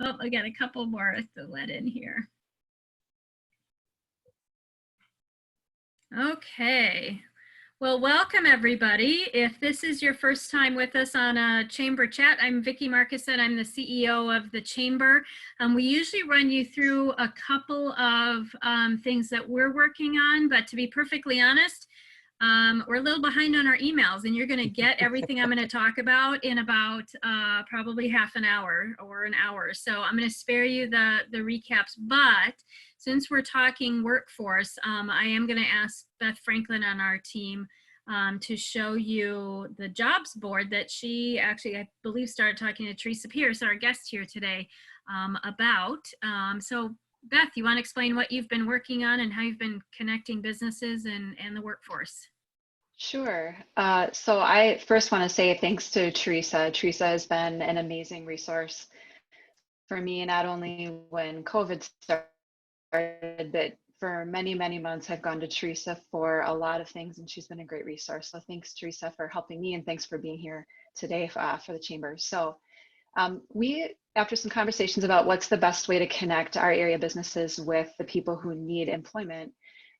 Oh, I got a couple more to let in here. Okay. Well, welcome everybody. If this is your first time with us on a Chamber Chat, I'm Vicki Markuson. I'm the CEO of the Chamber. We usually run you through a couple of things that we're working on, but to be perfectly honest, we're a little behind on our emails, and you're going to get everything I'm going to talk about in about probably half an hour or an hour. So I'm going to spare you the recaps, but since we're talking workforce, I am going to ask Beth Franklin on our team to show you the jobs board that she actually, I believe, started talking to Teresa Pierce, our guest here today, about. So Beth, you want to explain what you've been working on and how you've been connecting businesses and the workforce? Sure. So I first want to say thanks to Teresa. Teresa has been an amazing resource for me, not only when COVID started, but for many, many months I've gone to Teresa for a lot of things, and she's been a great resource. So thanks, Teresa, for helping me, and thanks for being here today for the Chamber. So after some conversations about what's the best way to connect our area businesses with the people who need employment,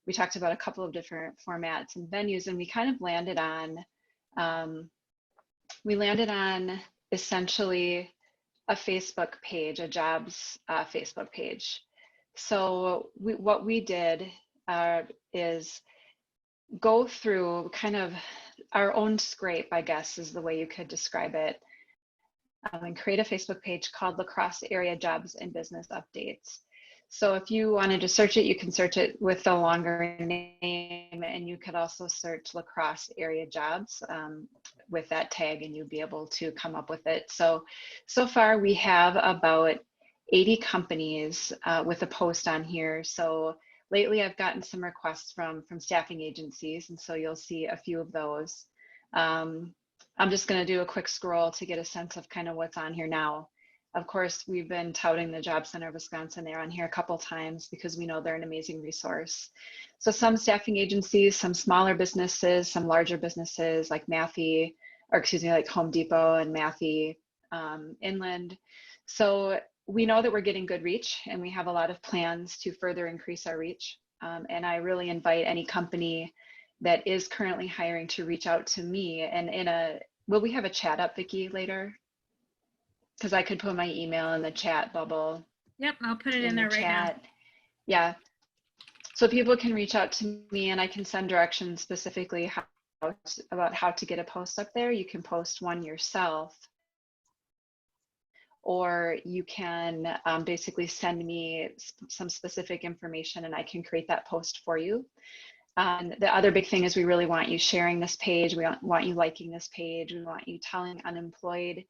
we talked about a couple of different formats and venues, and we kind of landed on essentially a Facebook page, a jobs Facebook page. So what we did is go through kind of our own scrape, I guess is the way you could describe it, and create a Facebook page called La Crosse Area Jobs and Business Updates. So if you wanted to search it, you can search it with the longer name, and you could also search La Crosse Area Jobs with that tag, and you'd be able to come up with it. So far we have about 80 companies with a post on here. So lately I've gotten some requests from staffing agencies, and so you'll see a few of those. I'm just going to do a quick scroll to get a sense of kind of what's on here now. Of course, we've been touting the Job Center of Wisconsin. They're on here a couple times because we know they're an amazing resource. So some staffing agencies, some smaller businesses, some larger businesses like Matthey, or excuse me, like Home Depot and Matthey Inland. So we know that we're getting good reach, and we have a lot of plans to further increase our reach. And I really invite any company that is currently hiring to reach out to me. And will we have a chat up, Vicki, later? Because I could put my email in the chat bubble. Yep, I'll put it in there right now. Yeah. So people can reach out to me, and I can send directions specifically about how to get a post up there. You can post one yourself, or you can basically send me some specific information and I can create that post for you. The other big thing is we really want you sharing this page. We want you liking this page. We want you telling unemployed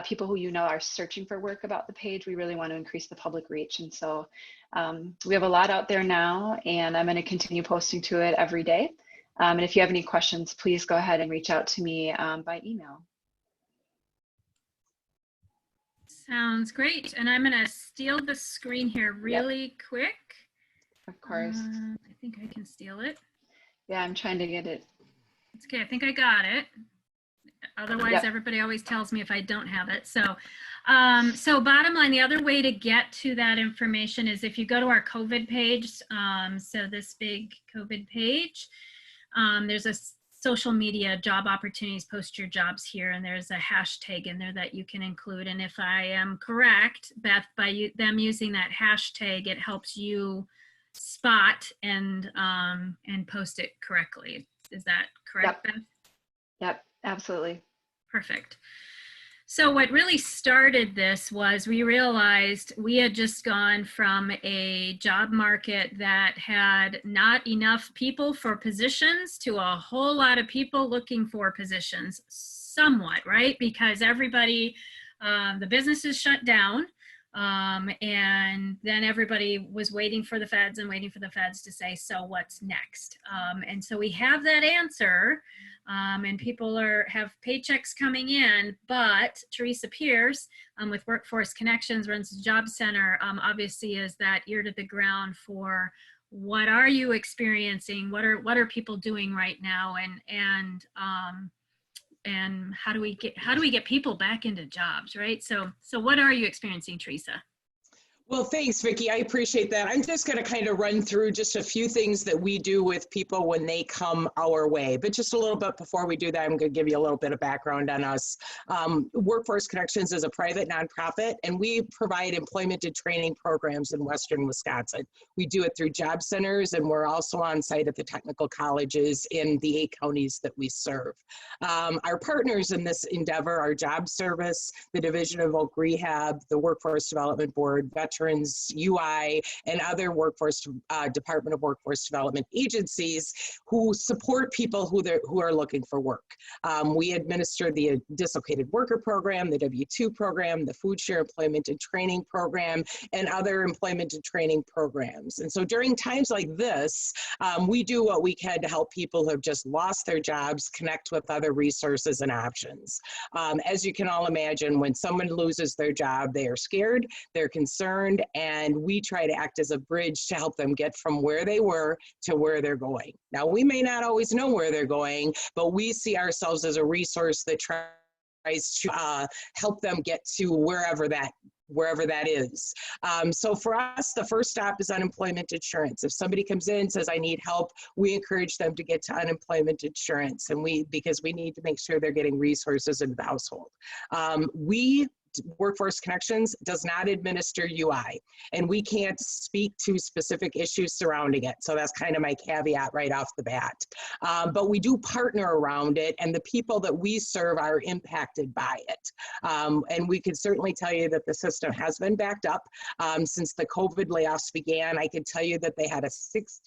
people who you know are searching for work about the page. We really want to increase the public reach. And so we have a lot out there now, and I'm going to continue posting to it every day. And if you have any questions, please go ahead and reach out to me by email. Sounds great. And I'm going to steal the screen here really quick. Of course. I think I can steal it. Yeah, I'm trying to get it. It's okay. I think I got it. Otherwise, everybody always tells me if I don't have it. So, so bottom line, the other way to get to that information is if you go to our COVID page. So this big COVID page, there's a social media job opportunities, post your jobs here, and there's a hashtag in there that you can include. And if I am correct, Beth, by them using that hashtag, it helps you spot and post it correctly. Is that correct, Beth? Yep, absolutely. Perfect. So what really started this was we realized we had just gone from a job market that had not enough people for positions to a whole lot of people looking for positions, somewhat, right? Because everybody, the businesses shut down. And then everybody was waiting for the feds to say, so what's next? And so we have that answer, and people have paychecks coming in, but Teresa Pierce with Workforce Connections runs the Job Center, obviously is that ear to the ground for what are you experiencing? What are people doing right now? And and how do we get people back into jobs, right? So what are you experiencing, Teresa? Well, thanks, Vicki. I appreciate that. I'm just going to kind of run through just a few things that we do with people when they come our way. But just a little bit before we do that, I'm going to give you a little bit of background on us. Workforce Connections is a private nonprofit, and we provide employment and training programs in Western Wisconsin. We do it through job centers, and we're also on site at the technical colleges in the 8 counties that we serve. Our partners in this endeavor are Job Service, the Division of Oak Rehab, the Workforce Development Board, Veterans, UI, and other Department of Workforce Development agencies who support people who are looking for work. We administer the Dislocated Worker Program, the W-2 program, the Food Share Employment and Training Program, and other employment and training programs. And so during times like this, we do what we can to help people who have just lost their jobs connect with other resources and options. As you can all imagine, when someone loses their job, they are scared, they're concerned, and we try to act as a bridge to help them get from where they were to where they're going. Now, we may not always know where they're going, but we see ourselves as a resource that tries to help them get to wherever that is. So for us, the first stop is unemployment insurance. If somebody comes in and says, I need help, we encourage them to get to unemployment insurance, and because we need to make sure they're getting resources into the household. Workforce Connections does not administer UI, and we can't speak to specific issues surrounding it. So that's kind of my caveat right off the bat. But we do partner around it, and the people that we serve are impacted by it. And we can certainly tell you that the system has been backed up. Since the COVID layoffs began, I can tell you that they had a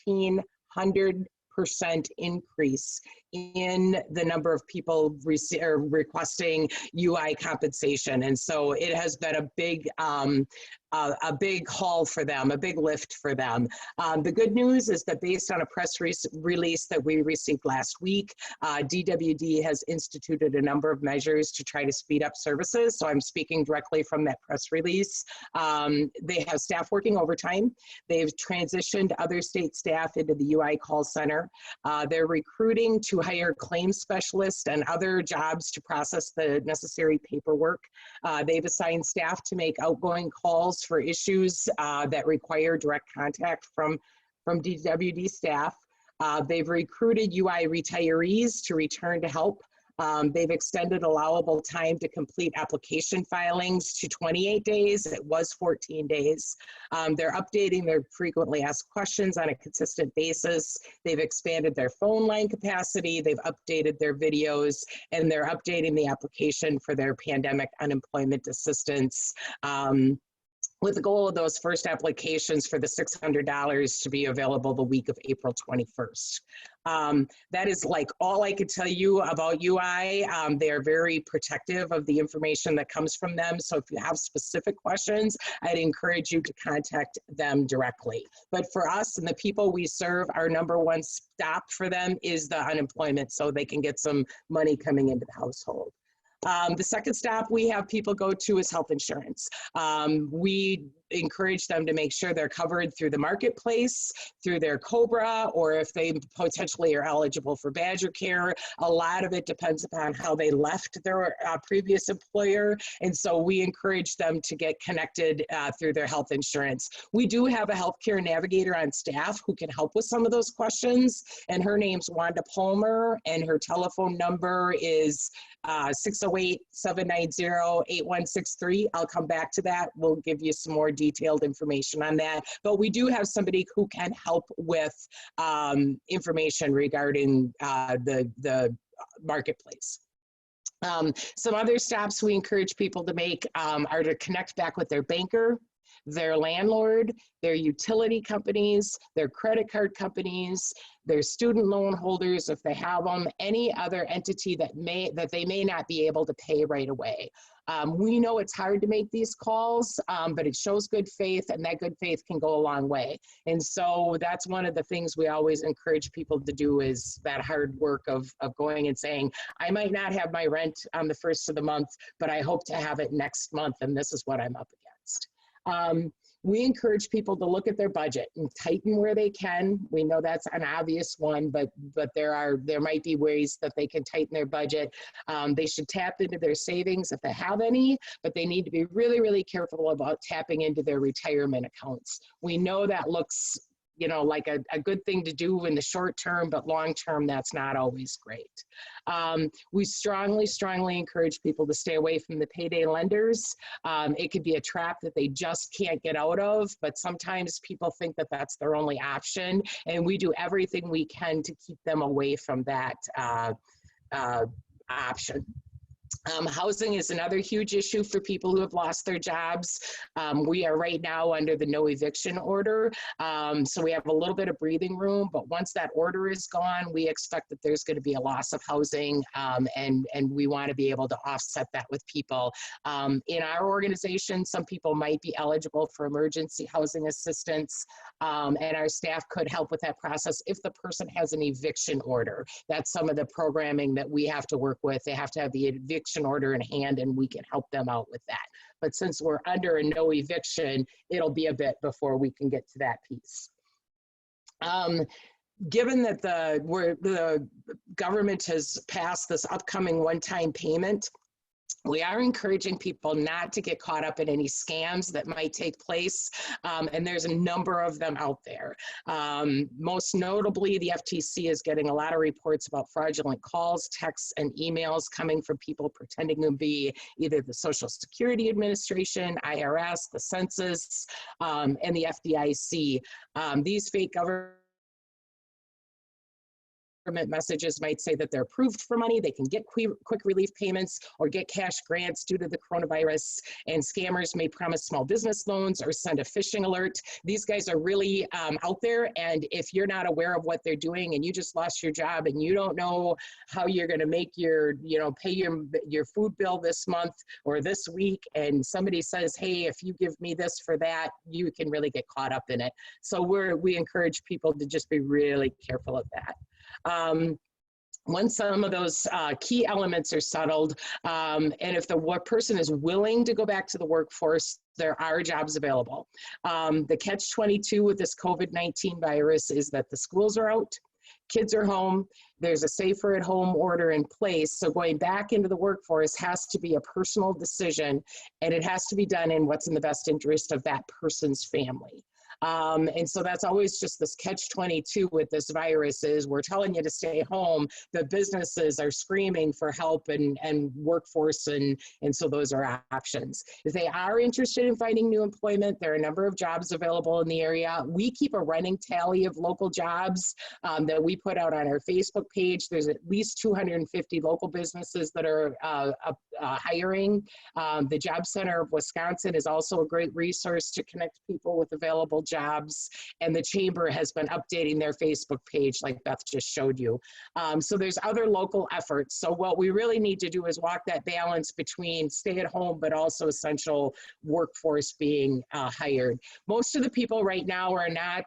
1,600% increase in the number of people requesting UI compensation. And so it has been a big haul for them, a big lift for them. The good news is that based on a press release that we received last week, DWD has instituted a number of measures to try to speed up services. So I'm speaking directly from that press release. They have staff working overtime. They've transitioned other state staff into the UI call center. They're recruiting to hire claims specialists and other jobs to process the necessary paperwork. They've assigned staff to make outgoing calls for issues that require direct contact from DWD staff. They've recruited UI retirees to return to help. They've extended allowable time to complete application filings to 28 days. It was 14 days. They're updating their frequently asked questions on a consistent basis. They've expanded their phone line capacity. They've updated their videos, and they're updating the application for their pandemic unemployment assistance. With the goal of those first applications for the $600 to be available the week of April 21st. That is like all I could tell you about UI. They are very protective of the information that comes from them. So if you have specific questions, I'd encourage you to contact them directly. But for us and the people we serve, our number one stop for them is the unemployment, so they can get some money coming into the household. The second stop we have people go to is health insurance. We encourage them to make sure they're covered through the marketplace, through their COBRA, or if they potentially are eligible for Badger Care. A lot of it depends upon how they left their previous employer, and so we encourage them to get connected through their health insurance. We do have a healthcare navigator on staff who can help with some of those questions, and her name's Wanda Palmer, and her telephone number is 608-790-8163. I'll come back to that. We'll give you some more detailed information on that. But we do have somebody who can help with information regarding the marketplace. Some other stops we encourage people to make are to connect back with their banker, their landlord, their utility companies, their credit card companies, their student loan holders, if they have them, any other entity that they may not be able to pay right away. We know it's hard to make these calls, but it shows good faith, and that good faith can go a long way. And so that's one of the things we always encourage people to do, is that hard work of going and saying, I might not have my rent on the first of the month, but I hope to have it next month, and this is what I'm up against. We encourage people to look at their budget and tighten where they can. We know that's an obvious one, but there might be ways that they can tighten their budget. They should tap into their savings if they have any, but they need to be really, really careful about tapping into their retirement accounts. We know that looks, you know, like a good thing to do in the short term, but long term, that's not always great. We strongly, strongly encourage people to stay away from the payday lenders. It could be a trap that they just can't get out of, but sometimes people think that that's their only option, and we do everything we can to keep them away from that option. Housing is another huge issue for people who have lost their jobs. We are right now under the no eviction order, so we have a little bit of breathing room, but once that order is gone, we expect that there's going to be a loss of housing, and we want to be able to offset that with people. In our organization, some people might be eligible for emergency housing assistance, and our staff could help with that process if the person has an eviction order. That's some of the programming that we have to work with. They have to have the eviction order in hand, and we can help them out with that. But since we're under a no eviction, it'll be a bit before we can get to that piece. Given that the government has passed this upcoming one-time payment, we are encouraging people not to get caught up in any scams that might take place, and there's a number of them out there. Most notably, the FTC is getting a lot of reports about fraudulent calls, texts, and emails coming from people pretending to be either the Social Security Administration, IRS, the Census, and the FDIC. These fake government messages might say that they're approved for money, they can get quick relief payments or get cash grants due to the coronavirus, and scammers may promise small business loans or send a phishing alert. These guys are really out there, and if you're not aware of what they're doing and you just lost your job and you don't know how you're going to make your, you know, pay your food bill this month or this week, and somebody says, hey, if you give me this for that, you can really get caught up in it. So we encourage people to just be really careful of that. Once some of those key elements are settled, and if the person is willing to go back to the workforce, there are jobs available. The catch-22 with this COVID-19 virus is that the schools are out, kids are home, there's a safer at home order in place, so going back into the workforce has to be a personal decision, and it has to be done in what's in the best interest of that person's family. And so that's always just this catch-22 with this virus is we're telling you to stay home. The businesses are screaming for help and workforce, and so those are options. If they are interested in finding new employment, there are a number of jobs available in the area. We keep a running tally of local jobs that we put out on our Facebook page. There's at least 250 local businesses that are hiring. The Job Center of Wisconsin is also a great resource to connect people with available jobs, and the Chamber has been updating their Facebook page like Beth just showed you. So there's other local efforts. So what we really need to do is walk that balance between stay at home but also essential workforce being hired. Most of the people right now are not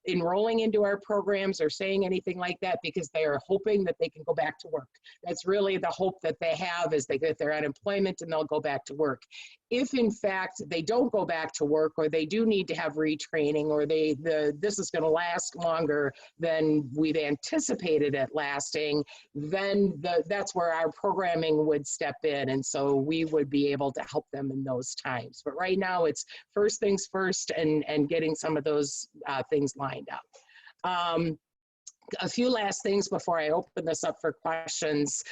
enrolling into our programs or saying anything like that because they are hoping that they can go back to work. That's really the hope that they have, is they get their unemployment and they'll go back to work. If in fact they don't go back to work, or they do need to have retraining, or this is going to last longer than we've anticipated it lasting, then that's where our programming would step in, and so we would be able to help them in those times. But right now it's first things first, and getting some of those things lined up. A few last things before I open this up for questions.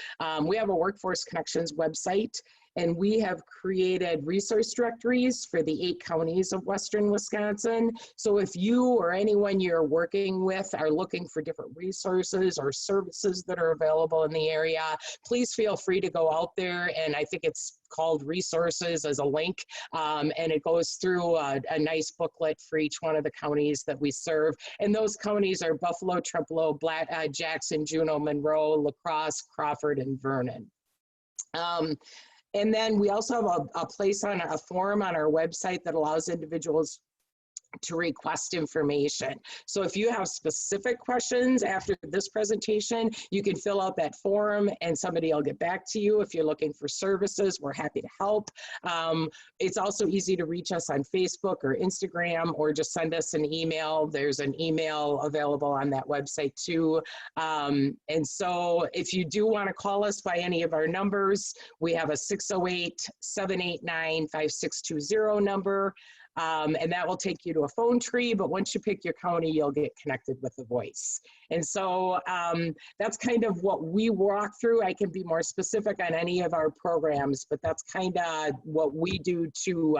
We have a Workforce Connections website, and we have created resource directories for the 8 counties of Western Wisconsin. So if you or anyone you're working with are looking for different resources or services that are available in the area, please feel free to go out there, and I think it's called Resources as a link, and it goes through a nice booklet for each one of the counties that we serve. And those counties are Buffalo, Trempealeau, Jackson, Juneau, Monroe, La Crosse, Crawford, and Vernon. And then we also have a place on a forum on our website that allows individuals to request information. So if you have specific questions after this presentation, you can fill out that form and somebody will get back to you. If you're looking for services, we're happy to help. It's also easy to reach us on Facebook or Instagram, or just send us an email. There's an email available on that website too. And so if you do want to call us by any of our numbers, we have a 608-789-5620 number. And that will take you to a phone tree, but once you pick your county, you'll get connected with the voice. And so that's kind of what we walk through. I can be more specific on any of our programs, but that's kind of what we do to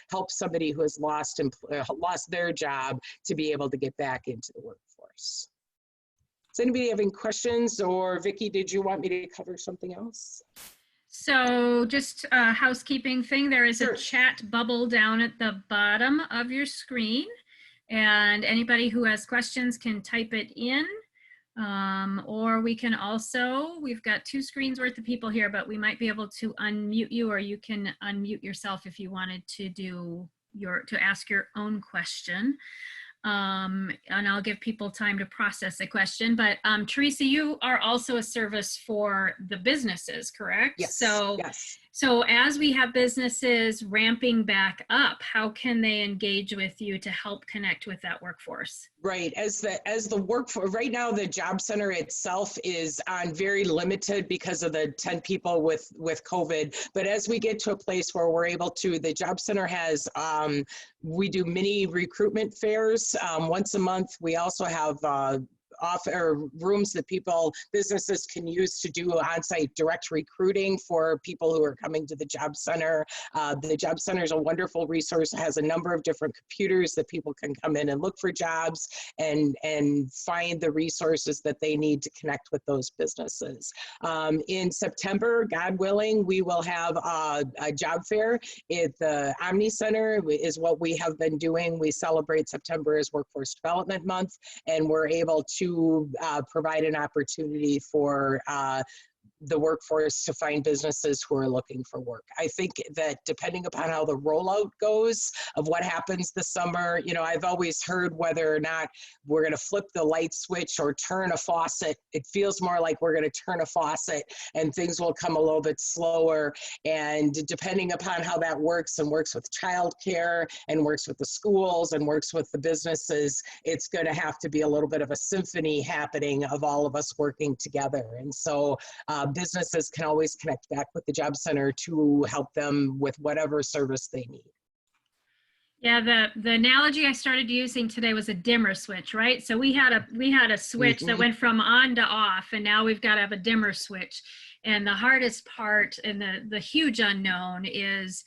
help somebody who has lost their job to be able to get back into the workforce. Does anybody have any questions? Or Vicki, did you want me to cover something else? So just a housekeeping thing, there is Sure. a chat bubble down at the bottom of your screen, and anybody who has questions can type it in. Or we can also, we've got 2 screens worth of people here, but we might be able to unmute you, or you can unmute yourself if you wanted to ask your own question. And I'll give people time to process a question. But Teresa, you are also a service for the businesses, correct? Yes. Yes. So as we have businesses ramping back up, how can they engage with you to help connect with that workforce? Right. As the workforce, right now, the job center itself is on very limited because of the 10 people with COVID. But as we get to a place where we're able to, the job center has, we do mini recruitment fairs once a month. We also have rooms that businesses can use to do on-site direct recruiting for people who are coming to the job center. The job center is a wonderful resource. It has a number of different computers that people can come in and look for jobs and find the resources that they need to connect with those businesses. In September, God willing, we will have a job fair at the Omni Center is what we have been doing. We celebrate September as Workforce Development Month, and we're able to provide an opportunity for the workforce to find businesses who are looking for work. I think that depending upon how the rollout goes of what happens this summer, you know, I've always heard whether or not we're going to flip the light switch or turn a faucet. It feels more like we're going to turn a faucet and things will come a little bit slower. And depending upon how that works and works with childcare and works with the schools and works with the businesses, it's going to have to be a little bit of a symphony happening of all of us working together. And so businesses can always connect back with the job center to help them with whatever service they need. Yeah, the analogy I started using today was a dimmer switch, right? So we had a switch that went from on to off, and now we've got to have a dimmer switch. And the hardest part and the huge unknown is,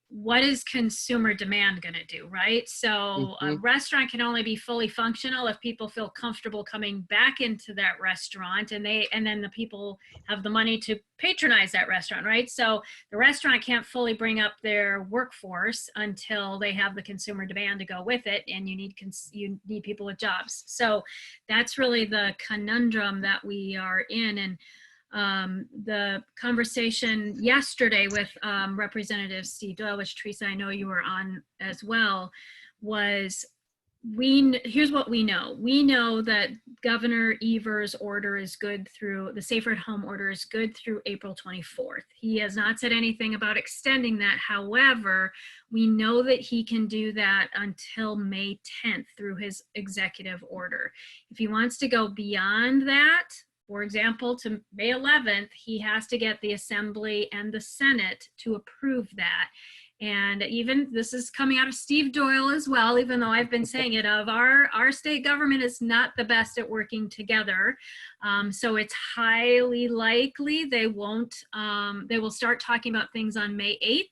what is consumer demand going to do, right? So a restaurant can only be fully functional if people feel comfortable coming back into that restaurant, and then the people have the money to patronize that restaurant, right? So the restaurant can't fully bring up their workforce until they have the consumer demand to go with it, and you need people with jobs. So that's really the conundrum that we are in. And the conversation yesterday with Representative Steve Doyle, which Teresa, I know you were on as well, was here's what we know. We know that Governor Evers' order is good through, the Safer at Home order is good through April 24th. He has not said anything about extending that. However, we know that he can do that until May 10th through his executive order. If he wants to go beyond that, for example, to May 11th, he has to get the Assembly and the Senate to approve that. And even this is coming out of Steve Doyle as well, even though I've been saying it, of our state government is not the best at working together. So it's highly likely they will start talking about things on May 8th.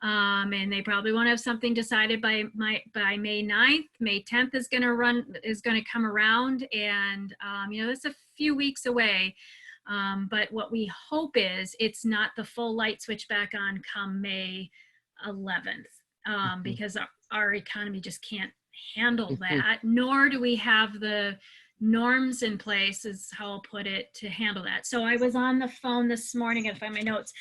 And they probably won't have something decided by May 9th. May 10th is going to come around, and you know, it's a few weeks away. But what we hope is it's not the full light switch back on come May 11th, because our economy just can't handle that, nor do we have the norms in place, is how I'll put it, to handle that. So I was on the phone this morning, and find my notes,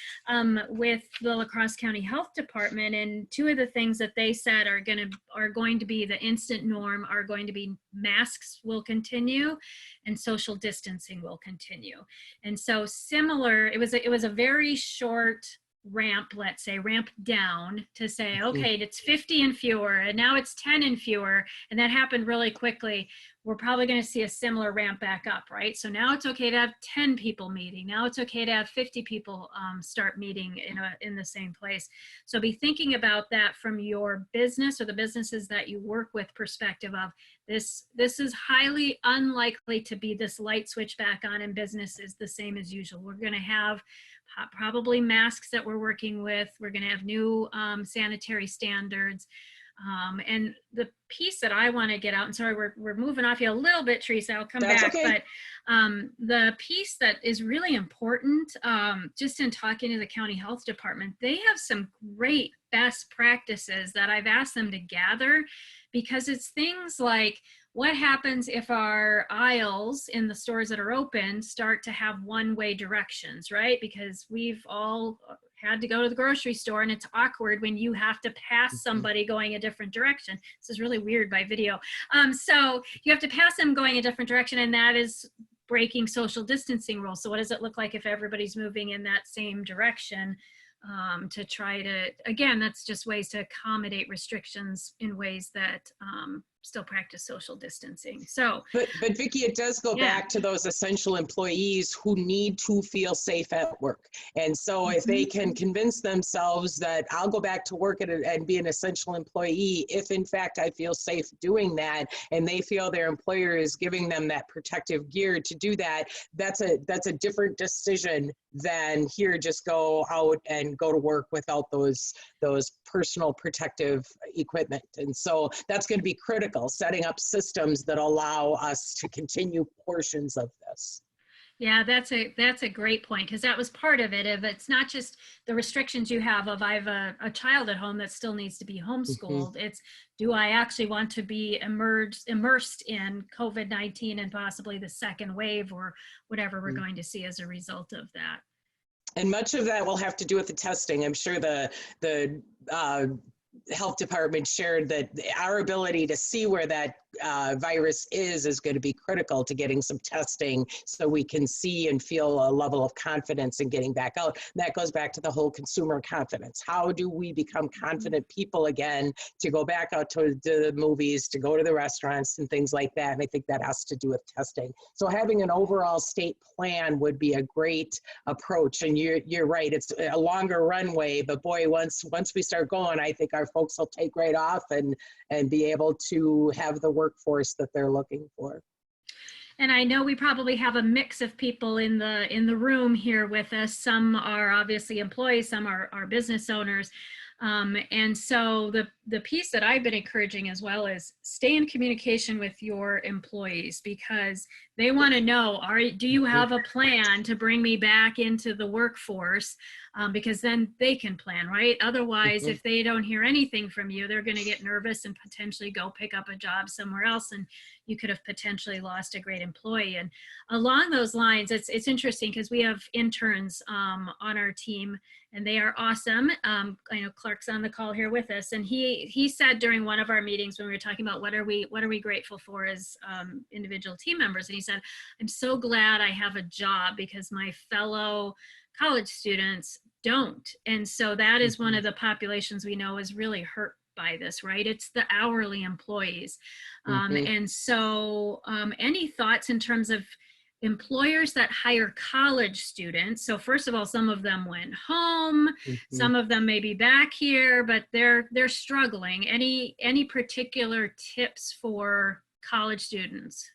with the La Crosse County Health Department, and two of the things that they said are going to be the instant norm are going to be masks will continue and social distancing will continue. And so similar, it was a very short ramp, let's say ramp down, to say, okay, it's 50 and fewer, and now it's 10 and fewer, and that happened really quickly. We're probably going to see a similar ramp back up, right? So now it's okay to have 10 people meeting. Now it's okay to have 50 people start meeting in the same place. So be thinking about that from your business or the businesses that you work with perspective of this is highly unlikely to be this light switch back on, and business is the same as usual. We're going to have probably masks that we're working with. We're going to have new sanitary standards. And the piece that I want to get out, and sorry, we're moving off you a little bit, Teresa, I'll come That's back, okay. but the piece that is really important, just in talking to the county health department, they have some great best practices that I've asked them to gather, because it's things like, what happens if our aisles in the stores that are open start to have one-way directions, right? Because we've all had to go to the grocery store, and it's awkward when you have to pass somebody going a different direction. This is really weird by video. So you have to pass them going a different direction, and that is breaking social distancing rules. So what does it look like if everybody's moving in that same direction? To try to, again, that's just ways to accommodate restrictions in ways that still practice social distancing. So, but Vicki, it does go yeah. back to those essential employees who need to feel safe at work. And so if they can convince themselves that I'll go back to work and be an essential employee, if in fact I feel safe doing that, and they feel their employer is giving them that protective gear to do that, that's a different decision than here, just go out and go to work without those personal protective equipment. And so that's going to be critical, setting up systems that allow us to continue portions of this. Yeah, that's a great point, because that was part of it. If it's not just the restrictions you have of, I have a child at home that still needs to be homeschooled. It's, do I actually want to be immersed in COVID-19 and possibly the second wave or whatever we're going to see as a result of that? And much of that will have to do with the testing. I'm sure the health department shared that our ability to see where that virus is going to be critical to getting some testing, so we can see and feel a level of confidence in getting back out. And that goes back to the whole consumer confidence. How do we become confident people again to go back out to the movies, to go to the restaurants and things like that? And I think that has to do with testing. So having an overall state plan would be a great approach. And you're right, it's a longer runway, but boy, once we start going, I think our folks will take right off and be able to have the workforce that they're looking for. And I know we probably have a mix of people in the room here with us. Some are obviously employees, some are business owners. And so the piece that I've been encouraging as well is stay in communication with your employees, because they want to know, do you have a plan to bring me back into the workforce? Because then they can plan, right? Otherwise, if they don't hear anything from you, they're going to get nervous and potentially go pick up a job somewhere else, and you could have potentially lost a great employee. And along those lines, it's interesting, because we have interns on our team, and they are awesome. I know Clark's on the call here with us, and he said during one of our meetings when we were talking about what are we grateful for as individual team members, and he said, I'm so glad I have a job because my fellow college students don't. And so that is one of the populations we know is really hurt by this, right? It's the hourly employees. And so any thoughts in terms of employers that hire college students? So first of all, some of them went home, some of them may be back here, but they're struggling. Any particular tips for college students?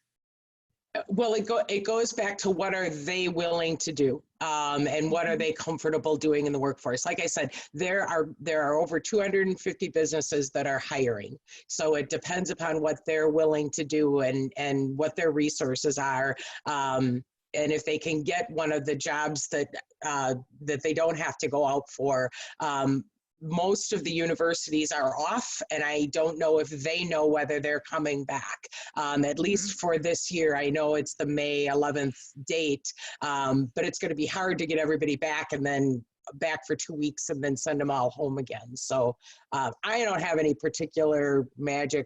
Well, it goes back to what are they willing to do, and what are they comfortable doing in the workforce. Like I said, there are over 250 businesses that are hiring. So it depends upon what they're willing to do and what their resources are. And if they can get one of the jobs that they don't have to go out for, most of the universities are off, and I don't know if they know whether they're coming back. At least for this year, I know it's the May 11th date, but it's going to be hard to get everybody back and then back for 2 weeks and then send them all home again. So I don't have any particular magic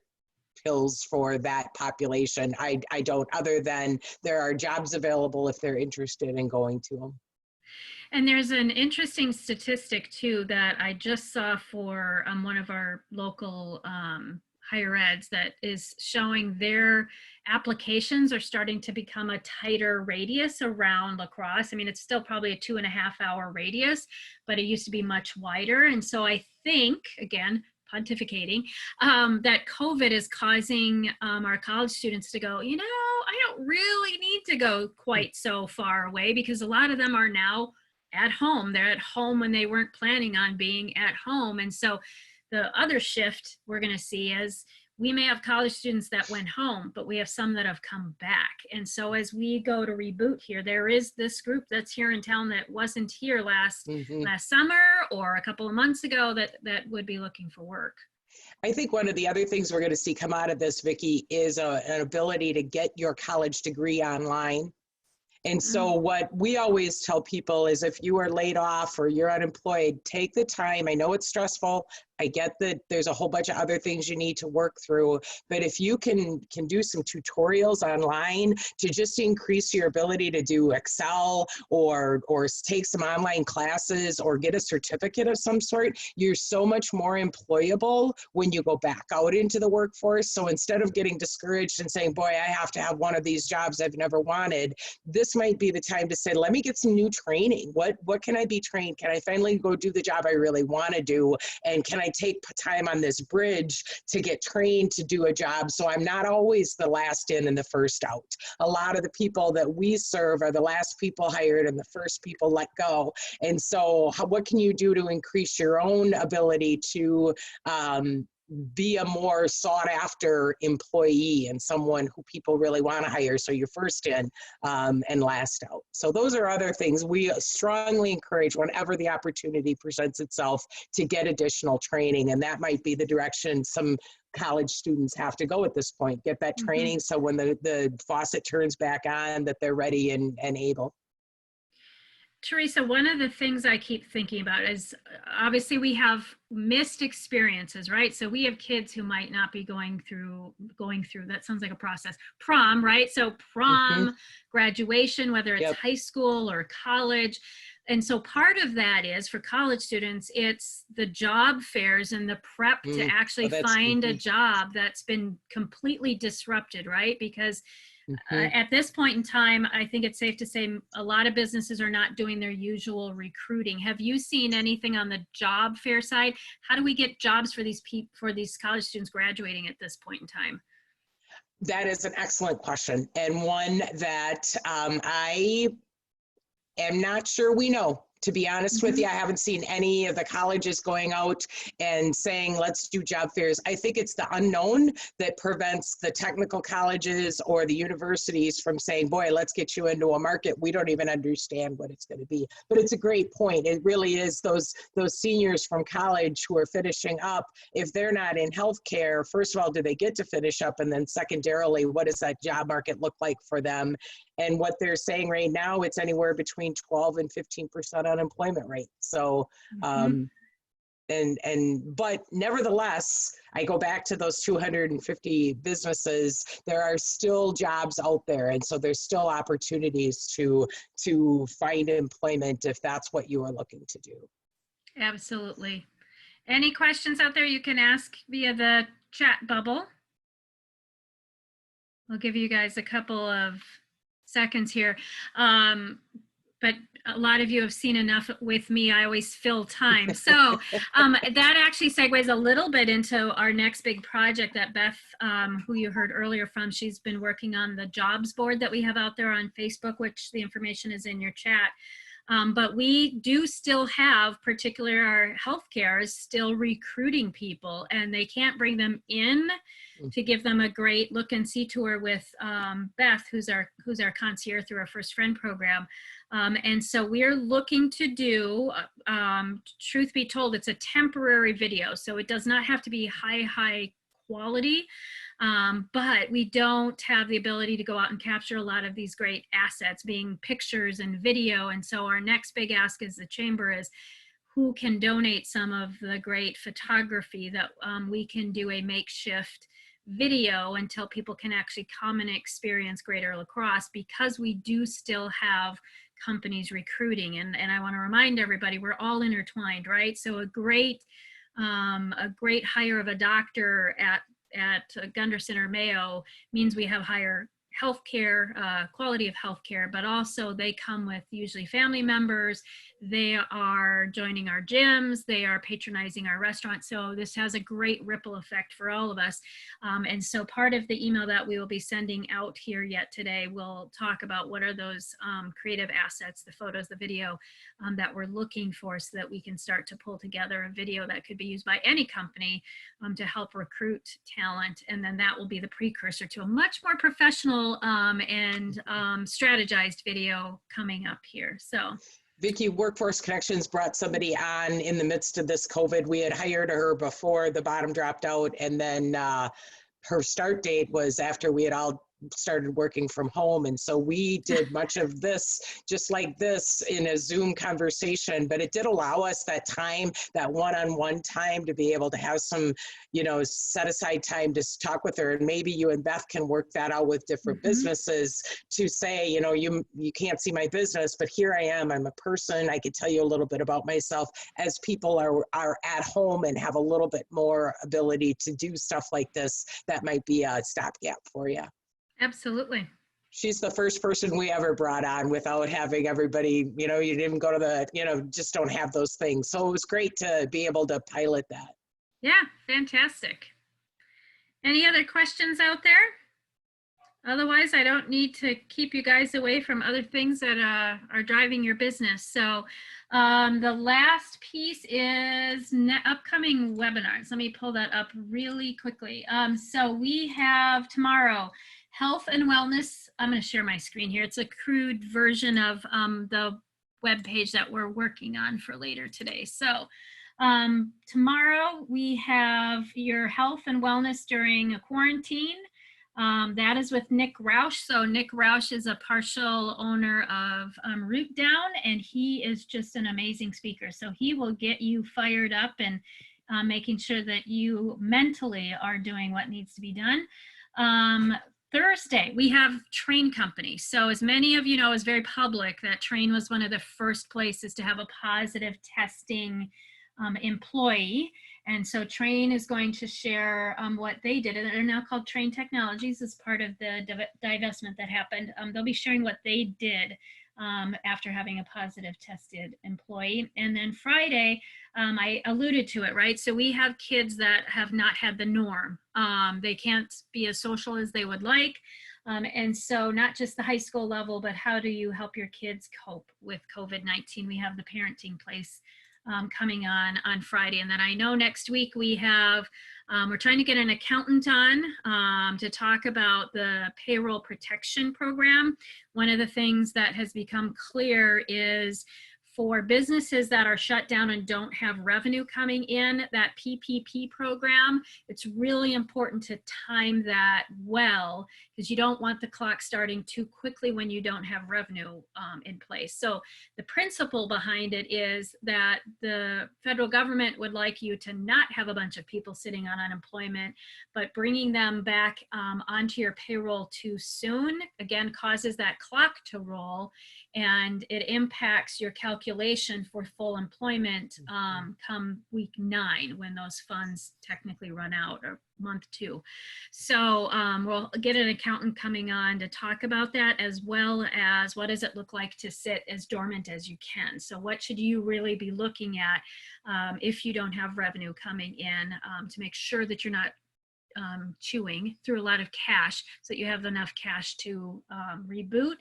pills for that population. I don't, other than there are jobs available if they're interested in going to them. And there's an interesting statistic too that I just saw for one of our local higher eds that is showing their applications are starting to become a tighter radius around La Crosse. I mean, it's still probably a 2.5-hour radius, but it used to be much wider. And so I think, again, pontificating, that COVID is causing our college students to go, you know, I don't really need to go quite so far away, because a lot of them are now at home. They're at home when they weren't planning on being at home. And so the other shift we're going to see is we may have college students that went home, but we have some that have come back. And so as we go to reboot here, there is this group that's here in town that wasn't here last summer or a couple of months ago that would be looking for work. I think one of the other things we're going to see come out of this, Vicki, is an ability to get your college degree online. And so what we always tell people is, if you are laid off or you're unemployed, take the time. I know it's stressful. I get that there's a whole bunch of other things you need to work through, but if you can do some tutorials online to just increase your ability to do Excel or take some online classes or get a certificate of some sort, you're so much more employable when you go back out into the workforce. So instead of getting discouraged and saying, boy, I have to have one of these jobs I've never wanted, this might be the time to say, let me get some new training. What can I be trained? Can I finally go do the job I really want to do? And can I take time on this bridge to get trained to do a job so I'm not always the last in and the first out? A lot of the people that we serve are the last people hired and the first people let go. And so what can you do to increase your own ability to be a more sought after employee and someone who people really want to hire, so you're first in and last out? So those are other things we strongly encourage whenever the opportunity presents itself to get additional training, and that might be the direction some college students have to go at this point. Get that training so when the faucet turns back on, that they're ready and able. Teresa, one of the things I keep thinking about is obviously we have missed experiences, right? So we have kids who might not be going through, that sounds like a process, prom, right? So prom, graduation, whether it's high school or college. And so part of that is, for college students, it's the job fairs and the prep to actually find a job that's been completely disrupted, right? Because at this point in time, I think it's safe to say a lot of businesses are not doing their usual recruiting. Have you seen anything on the job fair side? How do we get jobs for these college students graduating at this point in time? That is an excellent question, and one that I am not sure we know. To be honest with you, I haven't seen any of the colleges going out and saying, let's do job fairs. I think it's the unknown that prevents the technical colleges or the universities from saying, boy, let's get you into a market we don't even understand what it's going to be. But it's a great point. It really is those seniors from college who are finishing up. If they're not in healthcare, first of all, do they get to finish up? And then secondarily, what does that job market look like for them? And what they're saying right now, it's anywhere between 12 and 15% unemployment rate. So, but nevertheless, I go back to those 250 businesses. There are still jobs out there, and so there's still opportunities to find employment if that's what you are looking to do. Absolutely. Any questions out there you can ask via the chat bubble? I'll give you guys a couple of seconds here. But a lot of you have seen enough with me. I always fill time. So that actually segues a little bit into our next big project that Beth, who you heard earlier from, she's been working on the jobs board that we have out there on Facebook, which the information is in your chat. But we do still have, particularly our healthcare is still recruiting people, and they can't bring them in to give them a great look and see tour with Beth, who's our concierge through our First Friend program. And so we're looking to do, truth be told, it's a temporary video. So it does not have to be high quality, but we don't have the ability to go out and capture a lot of these great assets being pictures and video. And so our next big ask as the chamber is who can donate some of the great photography that we can do a makeshift video until people can actually come and experience Greater La Crosse, because we do still have companies recruiting. And I want to remind everybody, we're all intertwined, right? So a great hire of a doctor at Gunderson or Mayo means we have higher healthcare, quality of healthcare, but also they come with usually family members. They are joining our gyms, they are patronizing our restaurants. So this has a great ripple effect for all of us. And so part of the email that we will be sending out here yet today will talk about what are those creative assets, the photos, the video that we're looking for, so that we can start to pull together a video that could be used by any company to help recruit talent. And then that will be the precursor to a much more professional and strategized video coming up here. So Vicki, Workforce Connections brought somebody on in the midst of this COVID. We had hired her before the bottom dropped out, and then her start date was after we had all started working from home. And so we did much of this just like this in a Zoom conversation, but it did allow us that time, that one-on-one time, to be able to have some, set aside time to talk with her. And maybe you and Beth can work that out with different businesses to say, you can't see my business, but here I am, I'm a person, I could tell you a little bit about myself, as people are at home and have a little bit more ability to do stuff like this. That might be a stopgap for you. absolutely. She's the first person we ever brought on without having everybody, you didn't go to the, just don't have those things. So it was great to be able to pilot that. Yeah, fantastic. Any other questions out there? Otherwise, I don't need to keep you guys away from other things that are driving your business. So the last piece is upcoming webinars. Let me pull that up really quickly. So we have tomorrow, Health and Wellness. I'm going to share my screen here. It's a crude version of the web page that we're working on for later today. So tomorrow we have your health and wellness during a quarantine. That is with Nick Roush. So Nick Roush is a partial owner of Root Down, and he is just an amazing speaker. So he will get you fired up and making sure that you mentally are doing what needs to be done. Thursday, we have Train Company. So as many of you know, it's very public that Train was one of the first places to have a positive testing employee. And so Train is going to share what they did. And they're now called Train Technologies as part of the divestment that happened. They'll be sharing what they did after having a positive tested employee. And then Friday, I alluded to it, right? So we have kids that have not had the norm. They can't be as social as they would like. And so not just the high school level, but how do you help your kids cope with COVID-19? We have the parenting place coming on Friday. And then I know next week we have, we're trying to get an accountant on to talk about the payroll protection program. One of the things that has become clear is for businesses that are shut down and don't have revenue coming in, that PPP program, it's really important to time that well, because you don't want the clock starting too quickly when you don't have revenue in place. So the principle behind it is that the federal government would like you to not have a bunch of people sitting on unemployment, but bringing them back onto your payroll too soon, again, causes that clock to roll, and it impacts your calculation for full employment come week 9, when those funds technically run out, or month 2. So we'll get an accountant coming on to talk about that, as well as what does it look like to sit as dormant as you can. So what should you really be looking at if you don't have revenue coming in, to make sure that you're not chewing through a lot of cash, so that you have enough cash to reboot.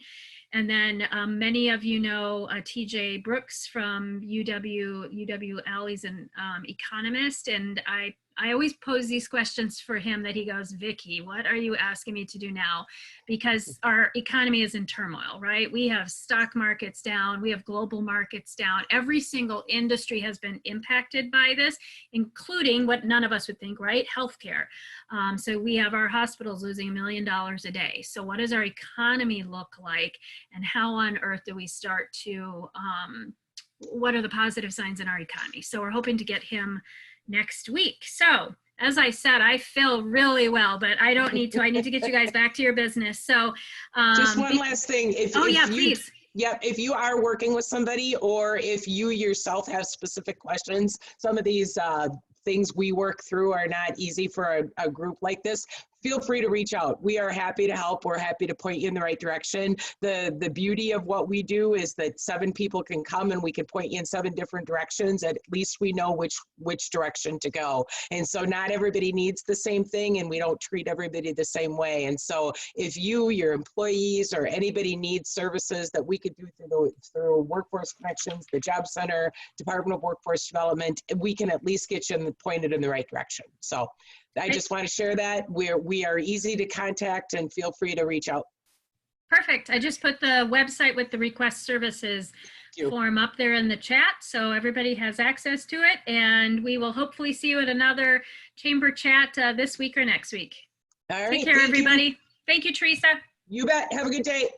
And then many of you know TJ Brooks from UW Alley's an economist, and I I always pose these questions for him that he goes, Vicky, what are you asking me to do now? Because our economy is in turmoil, right? We have stock markets down, we have global markets down. Every single industry has been impacted by this, including what none of us would think, right? Healthcare. So we have our hospitals losing $1 million a day. So what does our economy look like? And how on earth do we start to, what are the positive signs in our economy? So we're hoping to get him next week. So as I said, I feel really well, but I don't need to. I need to get you guys back to your business. So Just one last thing. Oh yeah, please. Yeah, if you are working with somebody or if you yourself have specific questions, some of these things we work through are not easy for a group like this. Feel free to reach out. We are happy to help. We're happy to point you in the right direction. The beauty of what we do is that 7 people can come and we can point you in 7 different directions. At least we know which direction to go. And so not everybody needs the same thing, and we don't treat everybody the same way. And so if you, your employees, or anybody needs services that we could do through Workforce Connections, the Job Center, Department of Workforce Development, we can at least get you pointed in the right direction. So I just want to share that. We are easy to contact, and feel free to reach out. Perfect. I just put the website with the request services form up there in the chat, so everybody has access to it. And we will hopefully see you at another chamber chat this week or next week. All right. Take care, everybody. Thank you, Teresa. You bet. Have a good day.